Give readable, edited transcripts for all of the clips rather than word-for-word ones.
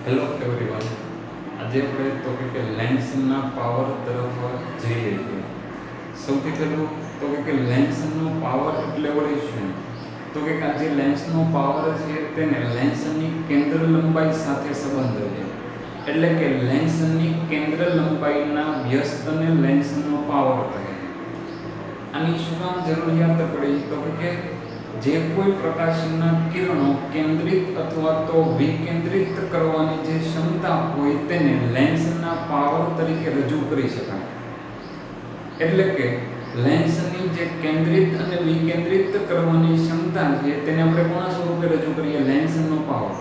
Hello everyone, આજે આપણે તો કે લેન્સના પાવર તરફ જઈએ છીએ. સૌથી પહેલું તો કે લેન્સનો પાવર એટલે વળી શું? તો કે આ જે લેન્સનો પાવર છે તેને લેન્સની કેન્દ્ર લંબાઈ સાથે સંબંધ છે. એટલે કે લેન્સની કેન્દ્ર લંબાઈના વ્યસ્તને લેન્સનો પાવર કહે છે. આની શું કામ જરૂરિયાત પડી? તો કે જે કોઈ પ્રકાશના કિરણો કેન્દ્રિત અથવા તો વિકેન્દ્રિત કરવાની જે ક્ષમતા હોય તેને લેન્સના પાવર તરીકે રજૂ કરી શકાય. એટલે કે લેન્સની જે કેન્દ્રિત અને વિકેન્દ્રિત કરવાની ક્ષમતા છે તેને આપણે કોના સ્વરૂપે રજૂ કરીએ? લેન્સનો પાવર.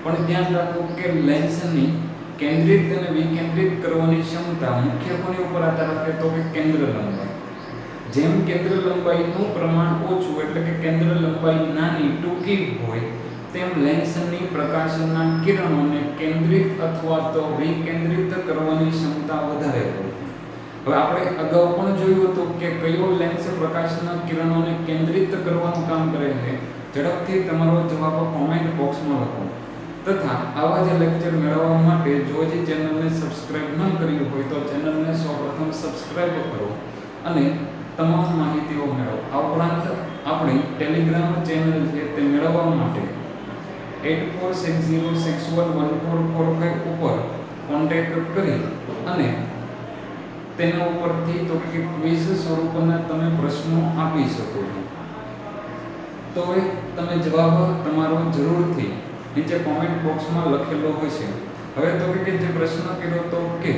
પણ ધ્યાન રાખો કે લેન્સની કેન્દ્રિત અને વિકેન્દ્રિત કરવાની ક્ષમતા મુખ્ય કોની ઉપર આધાર રાખે? તો કે કેન્દ્ર લંબાઈ. જેમ કેન્દ્ર લંબાઈનું પ્રમાણ ઓછું એટલે કે કેન્દ્ર લંબાઈ નાની ટૂંકી હોય તેમ લેન્સની પ્રકાશના કિરણોને કેન્દ્રિત અથવા તો વિકેન્દ્રિત કરવાની ક્ષમતા વધારે હોય. હવે આપણે અગાઉ પણ જોયું હતું કે કયો લેન્સ પ્રકાશના કિરણોને કેન્દ્રિત કરવાનું કામ કરે છે. ઝડપથી તમારો જવાબ કોમેન્ટ બોક્સમાં લખો. તથા આવા જ લેક્ચર મેળવવા માટે જો જે ચેનલને સબસ્ક્રાઇબ ન કરી હોય તો ચેનલને સૌપ્રથમ સબસ્ક્રાઇબ કરો અને તમામ માહિતીઓ મેળવો. આ ઉપરાંત આપણી ટેલિગ્રામ ચેનલ છે તે મેળવવા માટે 8460611445 ઉપર કોન્ટેક્ટ કરી અને તેના ઉપરથી તો કે ક્વિઝ સ્વરૂપના તમે પ્રશ્નો આપી શકો છો. તો હવે તમે જવાબ તમારો જરૂરથી નીચે કોમેન્ટ બોક્સમાં લખેલો હશે. હવે તો કે જે પ્રશ્ન કર્યો તો કે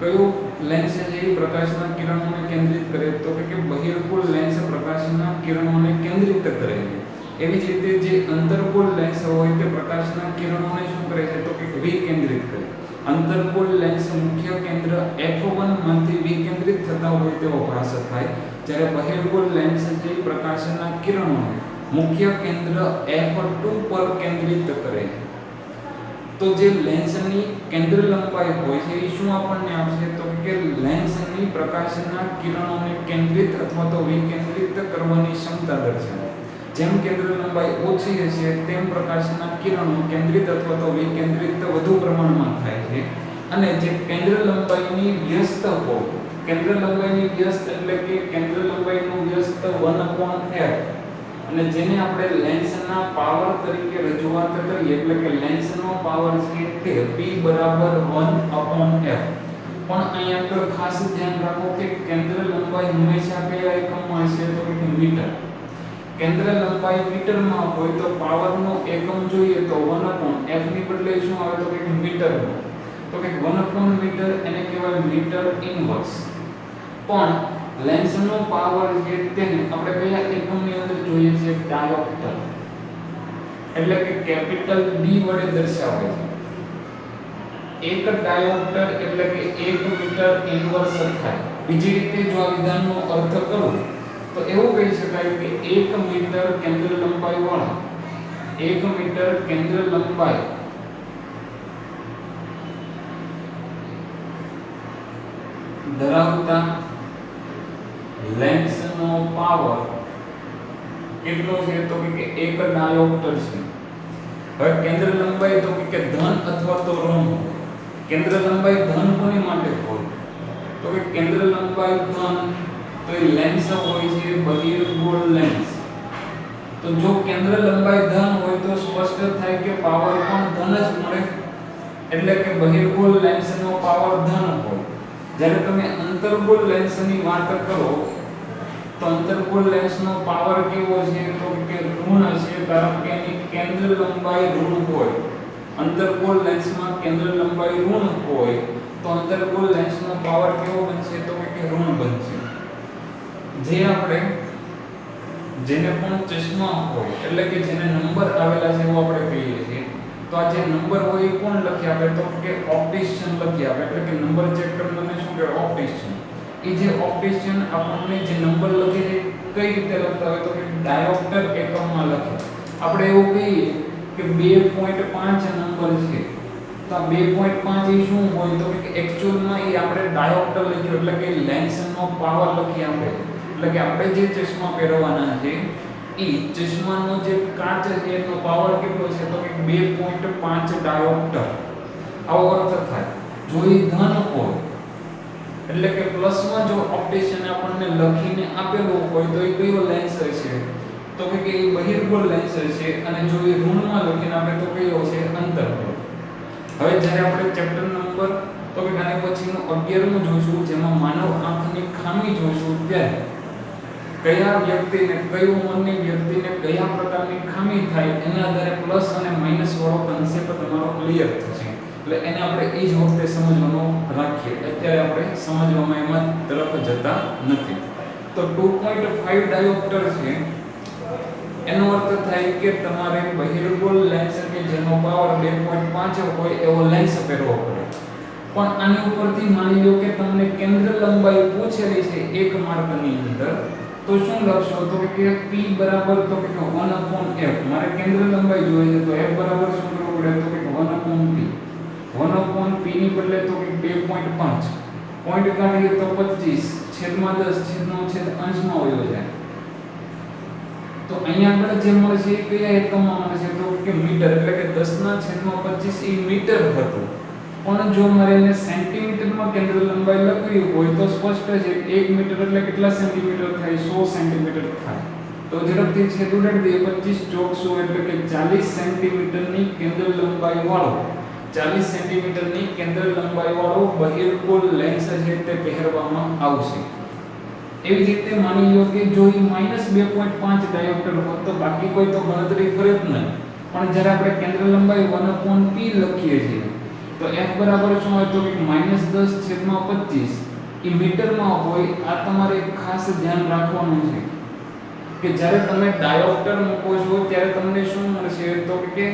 કયો લેન્સ છે એ પ્રકાશના કિરણોને કેન્દ્રિત કરે? તો કે બહિર્ગોળ લેન્સ પ્રકાશના કિરણોને કેન્દ્રિત કરે છે. એવી જ રીતે જે અંતર્ગોળ લેન્સ હોય તે પ્રકાશના કિરણોને શું કરે છે? તો કે વિકેન્દ્રિત કરે. અંતર્ગોળ લેન્સ મુખ્ય કેન્દ્ર f1 માંથી વિકેન્દ્રિત થતા હોય તેવો ભાસ થાય, જ્યારે બહિર્ગોળ લેન્સ જે પ્રકાશના કિરણોને મુખ્ય કેન્દ્ર f2 પર કેન્દ્રિત કરે છે. તો જે લેન્સની કેન્દ્ર લંબાઈ હોય છે એ શું આપણને આપશે? તો કે લેન્સની પ્રકાશના કિરણોને કેન્દ્રિત અથવા તો વિકેન્દ્રિત કરવાની ક્ષમતા દર્શાવે. જેમ કેન્દ્ર લંબાઈ ઓછી હશે તેમ પ્રકાશના કિરણો કેન્દ્રિત અથવા તો વિકેન્દ્રિત વધુ પ્રમાણમાં થાય છે. અને જે કેન્દ્ર લંબાઈની વ્યસ્ત હોય, કેન્દ્ર લંબાઈની વ્યસ્ત એટલે કે કેન્દ્ર લંબાઈનું વ્યસ્ત 1/f અને જેને આપણે લેન્સના પાવર તરીકે રજૂઆત કરીએ એટલે કે લેન્સનો પાવર છે તે P બરાબર 1/f. પણ અહીંયા આગળ ખાસ ધ્યાન રાખો કે કેન્દ્ર લંબાઈ હંમેશા કયા એકમમાં હશે? તો કે મીટર. કેન્દ્ર લંબાઈ મીટરમાં હોય તો પાવરનો એકમ જોઈએ તો 1/f ની બદલે શું આવે? તો કે મીટર. તો કે 1/મીટર એને કહેવાય મીટર ઇનવર્સ. પણ લેન્સનો પાવર છે તેને આપણે કયા એકમની અંદર જોઈએ છે? ડાયોપ્ટર. એટલે કે કેપિટલ D વડે દર્શાવે છે. એક ડાયોપ્ટર એટલે કે 1 મીટર ઇનવર્સ થાય. બીજી રીતે જો આ વિધાનનો અર્થ કરું તો એવું કહી શકાય કે 1 મીટર કેન્દ્ર લંબાઈ વાળા 1 મીટર કેન્દ્ર લંબાઈ ધરાવતા લેન્સનો પાવર કેટલો છે? તો કે 1 ડાયોપ્ટર છે. હવે કેન્દ્ર લંબાઈ તો કે ધન અથવા તો ઋણ. કેન્દ્ર લંબાઈ ધન કોની માટે હોય? તો કે કેન્દ્ર લંબાઈ ધન તો એ લેન્સ હોય છે બહિર્ગોળ લેન્સ. તો જો કેન્દ્ર લંબાઈ ધન હોય તો સ્પષ્ટ થાય કે પાવર પણ ધન જ મળે. એટલે કે બહિર્ગોળ લેન્સનો પાવર ધન હોય. જ્યારે તમે અંતર્ગોળ લેન્સની વાત કરો તો અંતર્ગોળ લેન્સનો પાવર કેવો છે? તો કે ઋણ છે, કારણ કે એની કેન્દ્ર લંબાઈ ઋણ હોય. અંતર્ગોળ લેન્સમાં કેન્દ્ર લંબાઈ ઋણ હોય તો અંતર્ગોળ લેન્સનો પાવર કેવો બનશે? તો કે ઋણ બનશે. જે આપણે જેને પણ ચશ્મા હોય એટલે કે જેને નંબર આવેલા છે એવું આપણે કહીએ છીએ, તો આ જે નંબર હોય એ કોણ લખી આપે? તો કે ઓપ્ટિશિયન લખી આપે. એટલે કે નંબર ચેક કરનારને શું કહેવાય? ઓપ્ટિશિયન. એ જે ઓપ્ટિશિયન આપણને જે નંબર લખે છે કઈ રીતે લખતા હોય? તો કે ડાયોપ્ટર એકમમાં લખે. આપણે એવું કહીએ કે 2.5 નંબર છે તો આ 2.5 એ શું હોય? તો કે એક્ચ્યુઅલમાં એ આપણે ડાયોપ્ટર લખ્યું એટલે કે લેન્સનો પાવર લખી આપે. એટલે કે આપણે જે ચશ્મા પહેરવાના છે એ ચશ્માનો જે કાચ છે એનો પાવર કેટલો છે? તો કે 2.5 ડાયોપ્ટર. આવો અર્થ થાય. જો એ ધન હોય એટલે કે પ્લસમાં જો ઓપ્ટેશન આપણને લખીને આપેલું હોય તો એ કયો લેન્સ હશે? તો કે એ બહિર્ગોળ લેન્સ હશે. અને જો એ ઋણમાં લખીને આપે તો કયો છે? અંતર્ગોળ. હવે જ્યારે આપણે ચેપ્ટર નંબર તો કે આને પછીનું 11મું જોઈશું, જેમાં માનવ આંખની ખામી જોઈશું, ત્યારે કયા વ્યક્તિને, કઈ ઉંમરની વ્યક્તિને કયા પ્રકારની ખામી થાય એના આધારે પ્લસ અને માઈનસ વાળો કન્સેપ્ટ તમારો ક્લિયર થશે. એટલે એને આપણે એ જ વખતે સમજવાનો રાખીએ. અત્યારે આપણે સમજવામાં એમાં તરફ જતા નથી. તો 2.5 ડાયોપ્ટર છે એનો અર્થ થાય કે તમારે બહિર્ગોળ લેન્સ કે જેનો પાવર 2.5 હોય એવો લેન્સ પહેરવો પડે. પણ આની ઉપરથી માની લો કે તમને કેન્દ્ર લંબાઈ પૂછેલી છે 1 માર્કની અંદર, તો શું લખશો? તો કે p બરાબર તો કે 1/f. મારે કેન્દ્ર લંબાઈ જોઈએ છે તો f બરાબર શું કરવું પડે? તો કે 1/p. 1/p ની બદલે તો કે 2.5 પોઈન્ટ કાઢીએ તો 25 છેદમાં 10 છેદનો છેદ અંશમાં વયો જાય. તો અહીંયા આગળ જે મળે છે એ કયા એકમમાં મળે છે? તો કે મીટર. એટલે કે 10/25 એ મીટર હતું. પણ જો મારે એને સેન્ટીમીટરમાં કેન્દ્ર લંબાઈ લખવી હોય તો સ્પષ્ટ છે 1 મીટર એટલે કેટલા સેન્ટીમીટર થાય? 100 સેન્ટીમીટર થાય. તો ઝડપથી છેદ ઉડાડી દઈએ. 25 ચોક 100 એટલે કે 40 સેન્ટીમીટરની કેન્દ્ર લંબાઈ વાળો 40 સેન્ટીમીટરની કેન્દ્ર લંબાઈ વાળો બહિર્ગોળ લેન્સ છે તે પહેરવામાં આવશે. એવી જ રીતે માની લો કે જો એ -2.5 ડાયોપ્ટર હોત તો બાકી કોઈ તો ગણતરી કરે જ નહીં. પણ જ્યારે આપણે કેન્દ્ર લંબાઈ 1/p લખીએ છીએ તો f બરાબર શું હોય? તો કે -10/25 એ મીટરમાં હોય. આ તમારે ખાસ ધ્યાન રાખવાનું છે કે જ્યારે તમે ડાયોપ્ટર મૂકો છો ત્યારે તમને શું મળશે? તો કે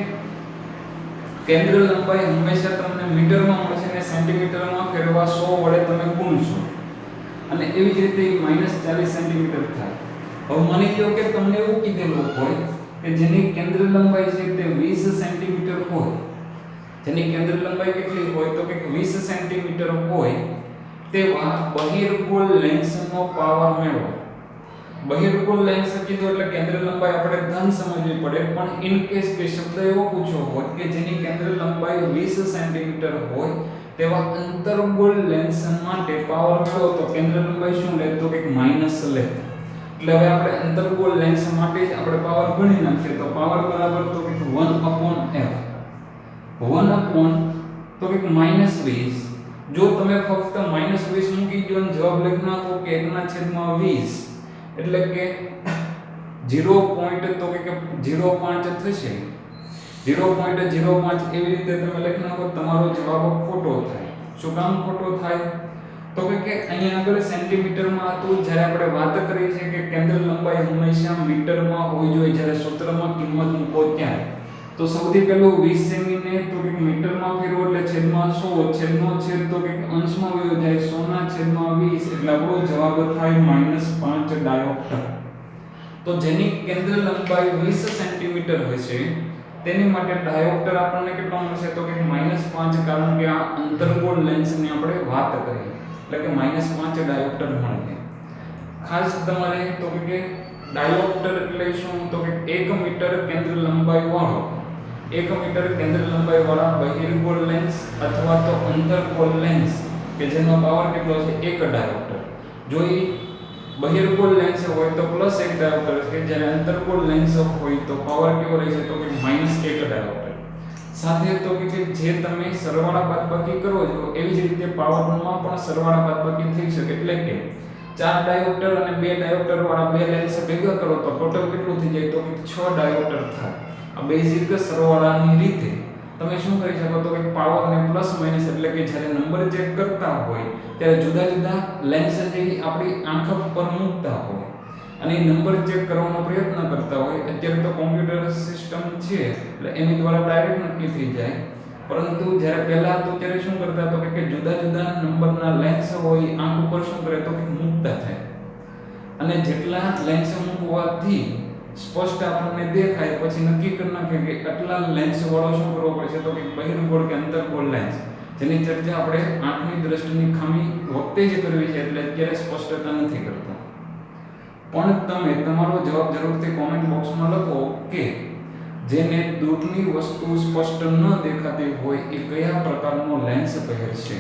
કેન્દ્ર લંબાઈ હંમેશા તમને મીટરમાં મળશે અને સેન્ટીમીટરમાં ફેરવા 100 વડે તમે ગુણશો. અને એવી જ રીતે -40 સેન્ટીમીટર થાય. હવે માની લો કે તમને એવું કીધેલું હોય કે જેની કેન્દ્ર લંબાઈ છે તે 20 સેન્ટીમીટર હોય. જેની કેન્દ્ર લંબાઈ કેટલી હોય? તો કે 20 સેન્ટીમીટર હોય તેવા બહિર્ગોળ લેન્સનો પાવર મેળવો. બહિર્ગોળ લેન્સ કીધું એટલે કેન્દ્ર લંબાઈ આપણે ધન સમજવી પડે. પણ ઇન કેસ કે શબ્દ એવો પૂછ્યો હોય કે જેની કેન્દ્ર લંબાઈ 20 સેન્ટીમીટર હોય તેવા અંતર્ગોળ લેન્સ માટે પાવર મેળવો તો કેન્દ્ર લંબાઈ શું લે? તો કે માઈનસ લે. એટલે હવે આપણે અંતર્ગોળ લેન્સ માટે જ આપણે પાવર ગણી નાખીએ તો પાવર બરાબર તો કે 1/f. 1/ તો કે -20. જો તમે ફક્ત -20 મૂકી દો અને જવાબ લખી નાખો કે 1/20 એટલે કે 0.05 થશે. 0.05 એવી રીતે તમે લખી નાખો, તમારો જવાબ ખોટો થાય. શું કામ ખોટો થાય? તો કે અહીંયા આગળ સેન્ટીમીટરમાં હતું. જ્યારે આપણે વાત કરી છે કે કેન્દ્ર લંબાઈ હંમેશા મીટરમાં હોવી જોઈએ જ્યારે સૂત્રમાં કિંમત મૂકો ત્યારે. તો સૌથી પહેલું 20 સેમી ને તો કે મીટરમાં ફેરવો એટલે છેદમાં 100 છેદનો છેદ તો કે અંશમાં વયો જાય 100/20 એટલે આપણો જવાબ થાય -5 ડાયોપ્ટર. તો જેની કેન્દ્ર લંબાઈ 20 સેન્ટીમીટર હશે તેની માટે ડાયોપ્ટર આપણને કેટલો મળશે? તો કે -5. કારણ કે આ અંતર્ગોળ લેન્સની આપણે વાત કરી એટલે કે -5 ડાયોપ્ટર મળે. ખાસ તમારે તો કે ડાયોપ્ટર એટલે શું? તો કે 1 મીટર કેન્દ્ર લંબાઈ વાળો 1 મીટર કેન્દ્ર લંબાઈ વાળા બહિર્ગોળ લેન્સ અથવા તો અંતર્ગોળ લેન્સ કે જેનો પાવર કેટલો છે? 1 ડાયોપ્ટર. જો એ બહિર્ગોળ લેન્સ હોય તો +1 ડાયોપ્ટર છે. જ્યારે અંતર્ગોળ લેન્સ હોય તો પાવર કેવો રહેશે? તો કે -1 ડાયોપ્ટર. સાથે તો કે જે તમે સરવાળા બાદબાકી કરો છો એવી જ રીતે પાવરમાં પણ સરવાળા બાદબાકી થઈ શકે. એટલે કે 4 ડાયોપ્ટર અને 2 ડાયોપ્ટર વાળા 2 લેન્સ ભેગા કરો તો ટોટલ કેટલું થઈ જાય? તો કે 6 ડાયોપ્ટર થાય. આ બેઝિક સરવાળાની રીતે તમે શું કરી શકો? તો કે પાવરને પ્લસ માઈનસ એટલે કે જ્યારે નંબર ચેક કરતા હોય ત્યારે જુદા જુદા લેન્સ જે આપણી આંખ પર મૂકતા હોય અને નંબર ચેક કરવાનો પ્રયત્ન કરતા હોય. અત્યારે તો કોમ્પ્યુટર સિસ્ટમ છે એટલે એની દ્વારા ડાયરેક્ટ નક્કી થઈ જાય. પરંતુ જ્યારે પહેલા તો ત્યારે શું કરતા? તો કે જુદા જુદા નંબરના લેન્સ હોય આંખ ઉપર શું કરે? તો કે મૂકતા થાય. અને જેટલા લેન્સ મૂકવાથી સ્પષ્ટ આપણને દેખાય પછી નક્કી કરી નાખે કે આટલા લેન્સ વાળો શું કરવો પડશે? તો કે બહિર્ગોળ કે અંતર્ગોળ લેન્સ, જેની ચર્ચા આપણે આંખની દ્રષ્ટિની ખામી વખતે જ કરવી છે એટલે અત્યારે સ્પષ્ટતા નથી કરતા. પણ તમે તમારો જવાબ જરૂરથી કોમેન્ટ બોક્સમાં લખો કે જેને દૂરની વસ્તુ સ્પષ્ટ ન દેખાતી હોય એ કયા પ્રકારનો લેન્સ પહેરશે?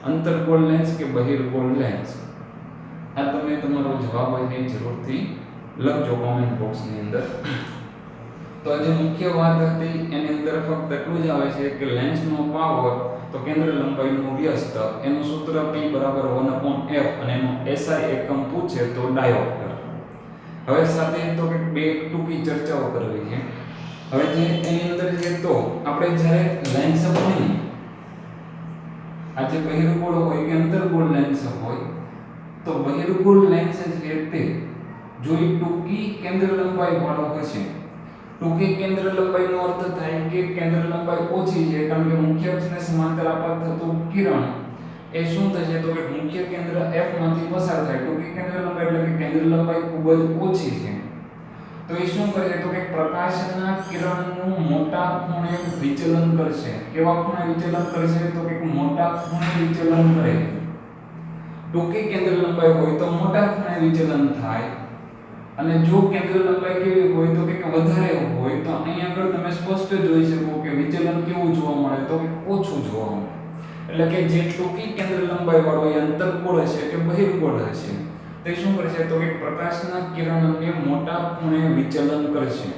અંતર્ગોળ લેન્સ કે બહિર્ગોળ લેન્સ? આ તમે તમારો જવાબ અહીં જરૂરથી લખજો કોમેન્ટ બોક્સની અંદર. તો જે મુખ્ય વાત હતી એની અંદર ફક્ત એટલું જ આવે છે કે લેન્સનો પાવર તો કેન્દ્ર લંબાઈનું વ્યસ્ત એનું સૂત્ર P બરાબર 1/f અને એનો SI એકમ પૂછે તો ડાયોપ્ટર. હવે સાથે તો કે બે ટૂંકી ચર્ચાઓ કરવી છે. હવે જે એની અંદર છે તો આપણે જ્યારે લેન્સ હોય આ જે બહિર્ગોળ હોય કે અંતર્ગોળ લેન્સ હોય તો બહિર્ગોળ લેન્સ છે તે જો એ ટૂંકી કેન્દ્ર લંબાઈ વાળો હશે, ટૂંકી કેન્દ્ર લંબાઈનો અર્થ થાય કે કેન્દ્ર લંબાઈ ઓછી છે કારણ કે મુખ્ય અક્ષને સમાંતર આપાત થતું કિરણ એ શું થશે તો કે મુખ્ય કેન્દ્ર F માંથી પસાર થાય. ટૂંકી કેન્દ્ર લંબાઈ એટલે કે કેન્દ્ર લંબાઈ ખૂબ જ ઓછી છે તો એ શું કરશે તો કે પ્રકાશના કિરણનું મોટા ખૂણે વિચલન કરશે. કેવા ખૂણે વિચલન કરશે તો કે મોટા ખૂણે વિચલન કરે. ટૂંકી કેન્દ્ર લંબાઈ હોય તો મોટા ખૂણે વિચલન થાય અને જો કેન્દ્ર લંબાઈ કેવી હોય તો કે વધારે હોય તો અહીં આગળ તમે સ્પષ્ટ જોઈ શકો કે વિચલન કેવું જોવા મળે તો કે ઓછું જોવા મળે. એટલે કે જે ટૂંકી કેન્દ્ર લંબાઈ વાળો એ અંતર્ગોળ હશે કે બહિર્ગોળ હશે તે શું કરશે તો કે પ્રકાશના કિરણને મોટા ખૂણે વિચલન કરશે.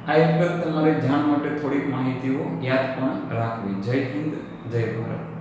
આ એક તમારે જાણ માટે થોડીક માહિતીઓ યાદ પણ રાખવી. જય હિન્દ, જય ભારત.